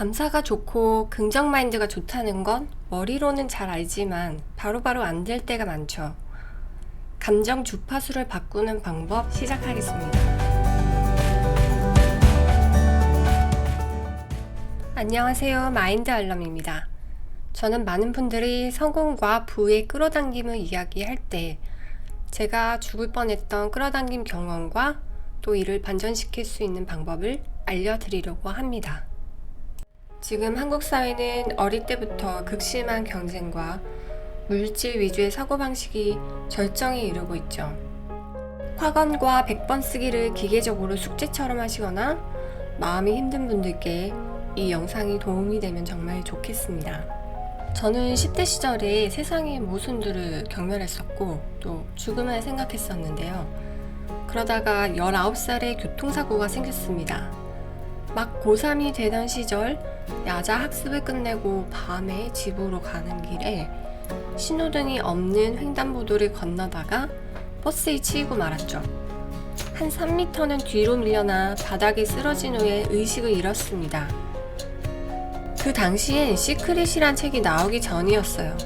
감사가 좋고 긍정 마인드가 좋다는 건 머리로는 잘 알지만 바로바로 안 될 때가 많죠. 감정 주파수를 바꾸는 방법 시작하겠습니다. 안녕하세요. 마인드 알럼입니다. 저는 많은 분들이 성공과 부의 끌어당김을 이야기할 때 제가 죽을 뻔했던 끌어당김 경험과 또 이를 반전시킬 수 있는 방법을 알려드리려고 합니다. 지금 한국 사회는 어릴 때부터 극심한 경쟁과 물질 위주의 사고방식이 절정에 이르고 있죠. 학원과 100번 쓰기를 기계적으로 숙제처럼 하시거나 마음이 힘든 분들께 이 영상이 도움이 되면 정말 좋겠습니다. 저는 10대 시절에 세상의 모순들을 경멸했었고 또 죽음을 생각했었는데요. 그러다가 19살에 교통사고가 생겼습니다. 막 고3이 되던 시절 야자 학습을 끝내고 밤에 집으로 가는 길에 신호등이 없는 횡단보도를 건너다가 버스에 치이고 말았죠. 한 3m는 뒤로 밀려나 바닥에 쓰러진 후에 의식을 잃었습니다. 그 당시엔 시크릿이란 책이 나오기 전이었어요.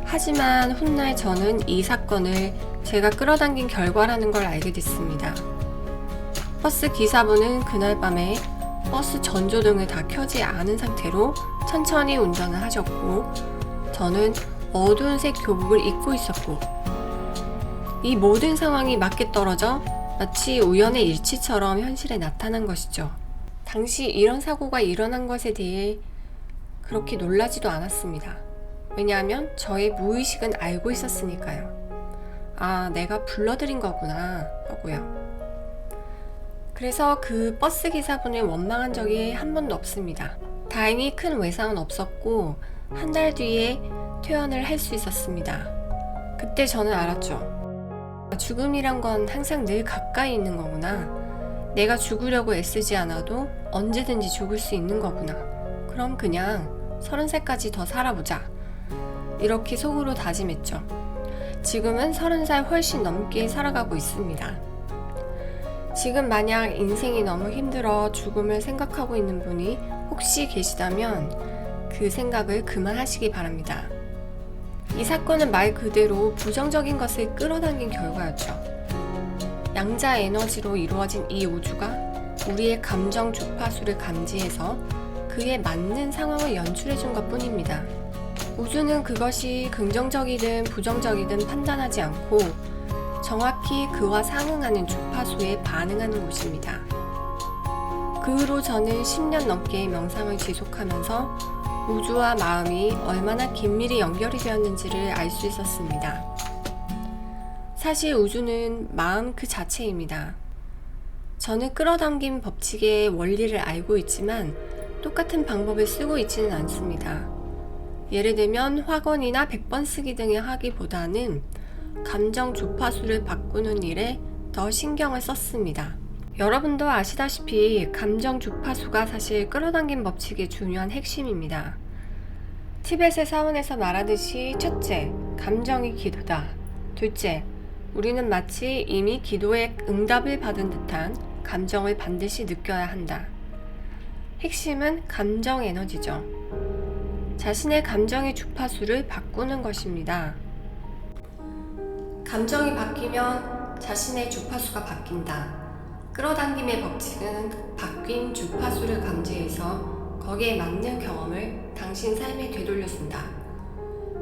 하지만 훗날 저는 이 사건을 제가 끌어당긴 결과라는 걸 알게 됐습니다. 버스 기사분은 그날 밤에 버스 전조등을 다 켜지 않은 상태로 천천히 운전을 하셨고 저는 어두운 색 교복을 입고 있었고 이 모든 상황이 맞게떨어져 마치 우연의 일치처럼 현실에 나타난 것이죠. 당시 이런 사고가 일어난 것에 대해 그렇게 놀라지도 않았습니다. 왜냐하면 저의 무의식은 알고 있었으니까요. 아, 내가 불러들인 거구나 하고요. 그래서 그 버스 기사분을 원망한 적이 한 번도 없습니다. 다행히 큰 외상은 없었고 한 달 뒤에 퇴원을 할 수 있었습니다. 그때 저는 알았죠. 죽음이란 건 항상 늘 가까이 있는 거구나. 내가 죽으려고 애쓰지 않아도 언제든지 죽을 수 있는 거구나. 그럼 그냥 30살까지 더 살아보자. 이렇게 속으로 다짐했죠. 지금은 30살 훨씬 넘게 살아가고 있습니다. 지금 만약 인생이 너무 힘들어 죽음을 생각하고 있는 분이 혹시 계시다면 그 생각을 그만하시기 바랍니다. 이 사건은 말 그대로 부정적인 것을 끌어당긴 결과였죠. 양자 에너지로 이루어진 이 우주가 우리의 감정 주파수를 감지해서 그에 맞는 상황을 연출해준 것 뿐입니다. 우주는 그것이 긍정적이든 부정적이든 판단하지 않고 정확히 그와 상응하는 주파수에 반응하는 곳입니다. 그 후로 저는 10년 넘게 명상을 지속하면서 우주와 마음이 얼마나 긴밀히 연결이 되었는지를 알 수 있었습니다. 사실 우주는 마음 그 자체입니다. 저는 끌어당김 법칙의 원리를 알고 있지만 똑같은 방법을 쓰고 있지는 않습니다. 예를 들면 학원이나 100번 쓰기 등의 하기보다는 감정 주파수를 바꾸는 일에 더 신경을 썼습니다. 여러분도 아시다시피 감정 주파수가 사실 끌어당김 법칙의 중요한 핵심입니다. 티벳의 사원에서 말하듯이 첫째, 감정이 기도다. 둘째, 우리는 마치 이미 기도의 응답을 받은 듯한 감정을 반드시 느껴야 한다. 핵심은 감정 에너지죠. 자신의 감정의 주파수를 바꾸는 것입니다. 감정이 바뀌면 자신의 주파수가 바뀐다. 끌어당김의 법칙은 바뀐 주파수를 감지해서 거기에 맞는 경험을 당신 삶에 되돌려준다.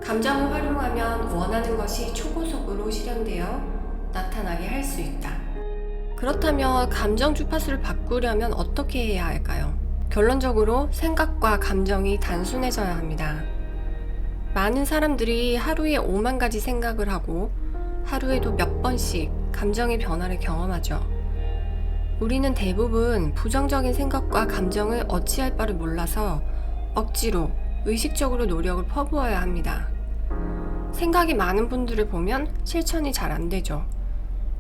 감정을 활용하면 원하는 것이 초고속으로 실현되어 나타나게 할 수 있다. 그렇다면 감정 주파수를 바꾸려면 어떻게 해야 할까요? 결론적으로 생각과 감정이 단순해져야 합니다. 많은 사람들이 하루에 5만 가지 생각을 하고 하루에도 몇 번씩 감정의 변화를 경험하죠. 우리는 대부분 부정적인 생각과 감정을 어찌할 바를 몰라서 억지로 의식적으로 노력을 퍼부어야 합니다. 생각이 많은 분들을 보면 실천이 잘 안 되죠.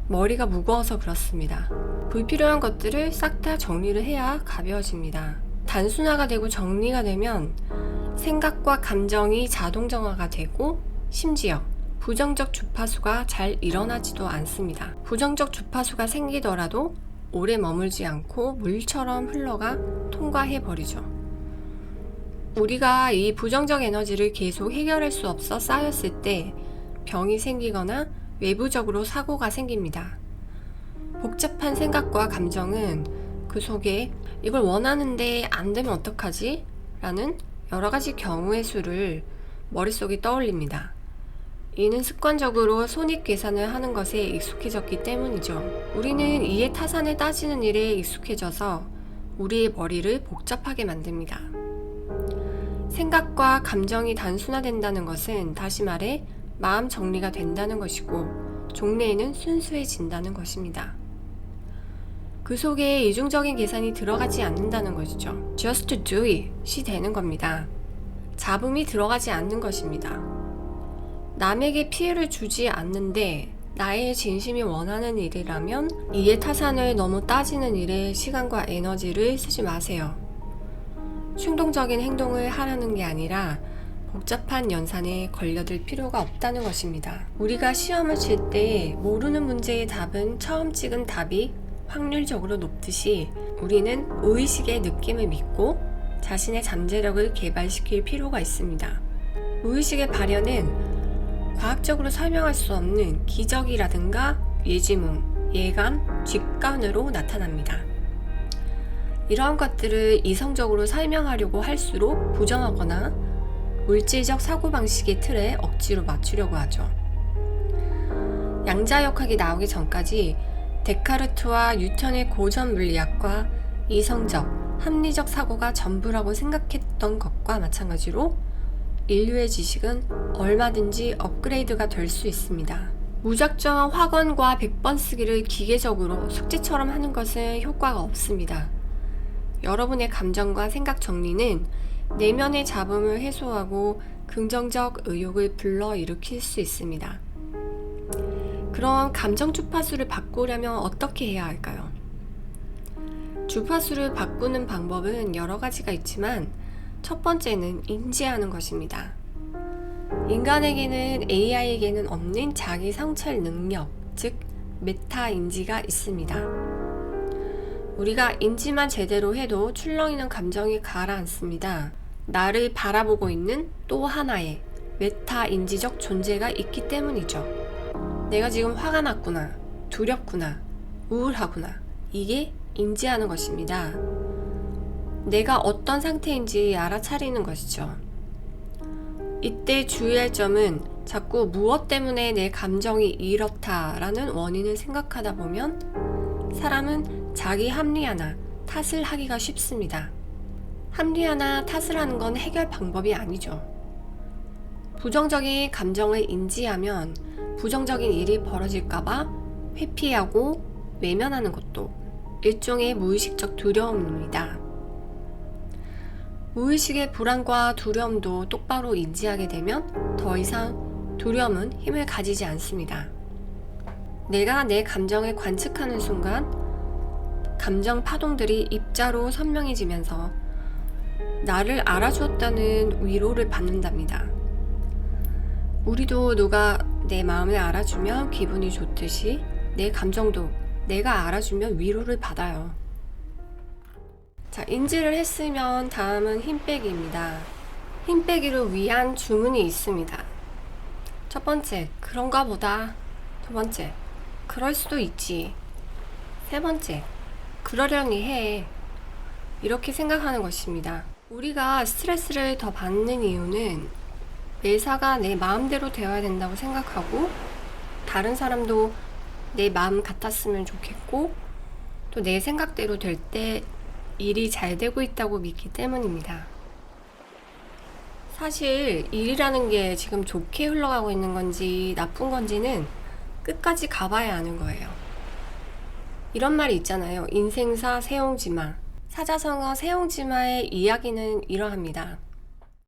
머리가 무거워서 그렇습니다. 불필요한 것들을 싹 다 정리를 해야 가벼워집니다. 단순화가 되고 정리가 되면 생각과 감정이 자동 정화가 되고 심지어 부정적 주파수가 잘 일어나지도 않습니다. 부정적 주파수가 생기더라도 오래 머물지 않고 물처럼 흘러가 통과해버리죠. 우리가 이 부정적 에너지를 계속 해결할 수 없어 쌓였을 때 병이 생기거나 외부적으로 사고가 생깁니다. 복잡한 생각과 감정은 그 속에 이걸 원하는데 안 되면 어떡하지? 라는 여러 가지 경우의 수를 머릿속에 떠올립니다. 이는 습관적으로 손익 계산을 하는 것에 익숙해졌기 때문이죠. 우리는 이해 타산을 따지는 일에 익숙해져서 우리의 머리를 복잡하게 만듭니다. 생각과 감정이 단순화된다는 것은 다시 말해 마음 정리가 된다는 것이고 종래에는 순수해진다는 것입니다. 그 속에 이중적인 계산이 들어가지 않는다는 것이죠. Just do it이 되는 겁니다. 잡음이 들어가지 않는 것입니다. 남에게 피해를 주지 않는데 나의 진심이 원하는 일이라면 이해 타산을 너무 따지는 일에 시간과 에너지를 쓰지 마세요. 충동적인 행동을 하라는 게 아니라 복잡한 연산에 걸려들 필요가 없다는 것입니다. 우리가 시험을 칠 때 모르는 문제의 답은 처음 찍은 답이 확률적으로 높듯이 우리는 무의식의 느낌을 믿고 자신의 잠재력을 개발시킬 필요가 있습니다. 무의식의 발현은 과학적으로 설명할 수 없는 기적이라든가 예지몽, 예감, 직관으로 나타납니다. 이러한 것들을 이성적으로 설명하려고 할수록 부정하거나 물질적 사고방식의 틀에 억지로 맞추려고 하죠. 양자역학이 나오기 전까지 데카르트와 뉴턴의 고전 물리학과 이성적, 합리적 사고가 전부라고 생각했던 것과 마찬가지로 인류의 지식은 얼마든지 업그레이드가 될 수 있습니다. 무작정 확언과 100번 쓰기를 기계적으로 숙제처럼 하는 것은 효과가 없습니다. 여러분의 감정과 생각 정리는 내면의 잡음을 해소하고 긍정적 의욕을 불러일으킬 수 있습니다. 그럼 감정 주파수를 바꾸려면 어떻게 해야 할까요? 주파수를 바꾸는 방법은 여러 가지가 있지만 첫 번째는 인지하는 것입니다. 인간에게는 AI에게는 없는 자기 성찰 능력, 즉 메타 인지가 있습니다. 우리가 인지만 제대로 해도 출렁이는 감정이 가라앉습니다. 나를 바라보고 있는 또 하나의 메타 인지적 존재가 있기 때문이죠. 내가 지금 화가 났구나, 두렵구나, 우울하구나, 이게 인지하는 것입니다. 내가 어떤 상태인지 알아차리는 것이죠. 이때 주의할 점은 자꾸 무엇 때문에 내 감정이 이렇다라는 원인을 생각하다 보면 사람은 자기 합리화나 탓을 하기가 쉽습니다. 합리화나 탓을 하는 건 해결 방법이 아니죠. 부정적인 감정을 인지하면 부정적인 일이 벌어질까봐 회피하고 외면하는 것도 일종의 무의식적 두려움입니다. 무의식의 불안과 두려움도 똑바로 인지하게 되면 더 이상 두려움은 힘을 가지지 않습니다. 내가 내 감정을 관측하는 순간 감정 파동들이 입자로 선명해지면서 나를 알아주었다는 위로를 받는답니다. 우리도 누가 내 마음을 알아주면 기분이 좋듯이 내 감정도 내가 알아주면 위로를 받아요. 자, 인지를 했으면 다음은 힘 빼기입니다. 힘 빼기를 위한 주문이 있습니다. 첫 번째, 그런가 보다. 두 번째, 그럴 수도 있지. 세 번째, 그러려니 해. 이렇게 생각하는 것입니다. 우리가 스트레스를 더 받는 이유는 매사가 내 마음대로 되어야 된다고 생각하고 다른 사람도 내 마음 같았으면 좋겠고 또 내 생각대로 될 때 일이 잘 되고 있다고 믿기 때문입니다. 사실 일이라는 게 지금 좋게 흘러가고 있는 건지 나쁜 건지는 끝까지 가봐야 아는 거예요. 이런 말이 있잖아요. 인생사 세옹지마. 사자성어 세옹지마의 이야기는 이러합니다.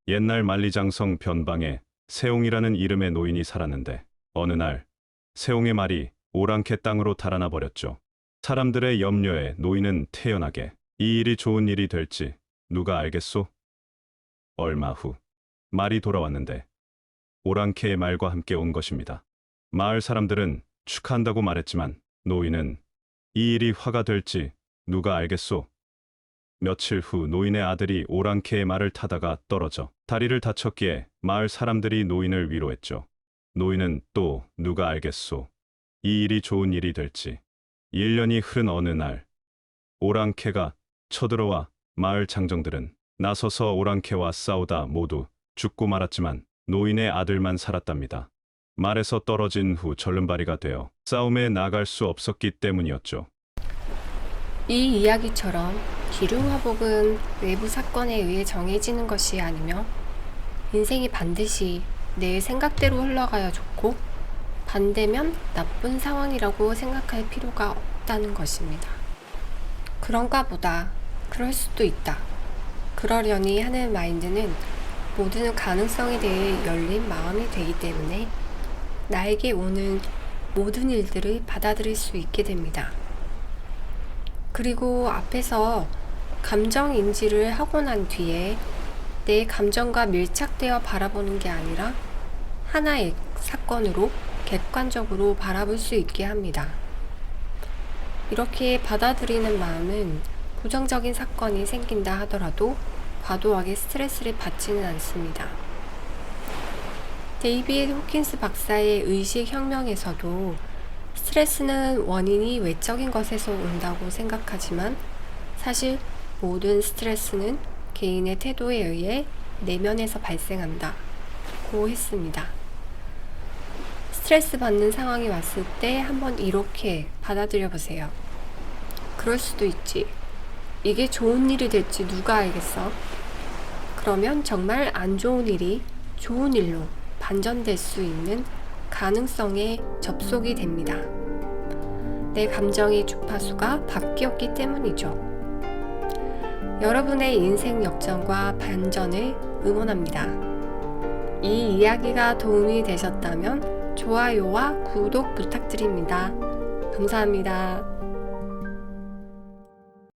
옛날 만리장성 변방에 세옹이라는 이름의 노인이 살았는데 어느 날 세옹의 말이 오랑캐 땅으로 달아나 버렸죠. 사람들의 염려에 노인은 태연하게 이 일이 좋은 일이 될지 누가 알겠소? 얼마 후 말이 돌아왔는데 오랑캐의 말과 함께 온 것입니다. 마을 사람들은 축하한다고 말했지만 노인은 이 일이 화가 될지 누가 알겠소? 며칠 후 노인의 아들이 오랑캐의 말을 타다가 떨어져 다리를 다쳤기에 마을 사람들이 노인을 위로했죠. 노인은 또 누가 알겠소. 이 일이 좋은 일이 될지. 1년이 흐른 어느 날 오랑캐가 쳐들어와 마을 장정들은 나서서 오랑캐와 싸우다 모두 죽고 말았지만 노인의 아들만 살았답니다. 말에서 떨어진 후 절름발이가 되어 싸움에 나갈 수 없었기 때문이었죠. 이 이야기처럼 기륭화복은 외부 사건에 의해 정해지는 것이 아니며 인생이 반드시 내 생각대로 흘러가야 좋고 반대면 나쁜 상황이라고 생각할 필요가 없다는 것입니다. 그런가 보다, 그럴 수도 있다. 그러려니 하는 마인드는 모든 가능성에 대해 열린 마음이 되기 때문에 나에게 오는 모든 일들을 받아들일 수 있게 됩니다. 그리고 앞에서 감정 인지를 하고 난 뒤에 내 감정과 밀착되어 바라보는 게 아니라 하나의 사건으로 객관적으로 바라볼 수 있게 합니다. 이렇게 받아들이는 마음은 부정적인 사건이 생긴다 하더라도 과도하게 스트레스를 받지는 않습니다. 데이비드 호킨스 박사의 의식혁명에서도 스트레스는 원인이 외적인 것에서 온다고 생각하지만 사실 모든 스트레스는 개인의 태도에 의해 내면에서 발생한다고 했습니다. 스트레스 받는 상황이 왔을 때 한번 이렇게 받아들여 보세요. 그럴 수도 있지. 이게 좋은 일이 될지 누가 알겠어? 그러면 정말 안 좋은 일이 좋은 일로 반전될 수 있는 가능성에 접속이 됩니다. 내 감정의 주파수가 바뀌었기 때문이죠. 여러분의 인생 역전과 반전을 응원합니다. 이 이야기가 도움이 되셨다면 좋아요와 구독 부탁드립니다. 감사합니다.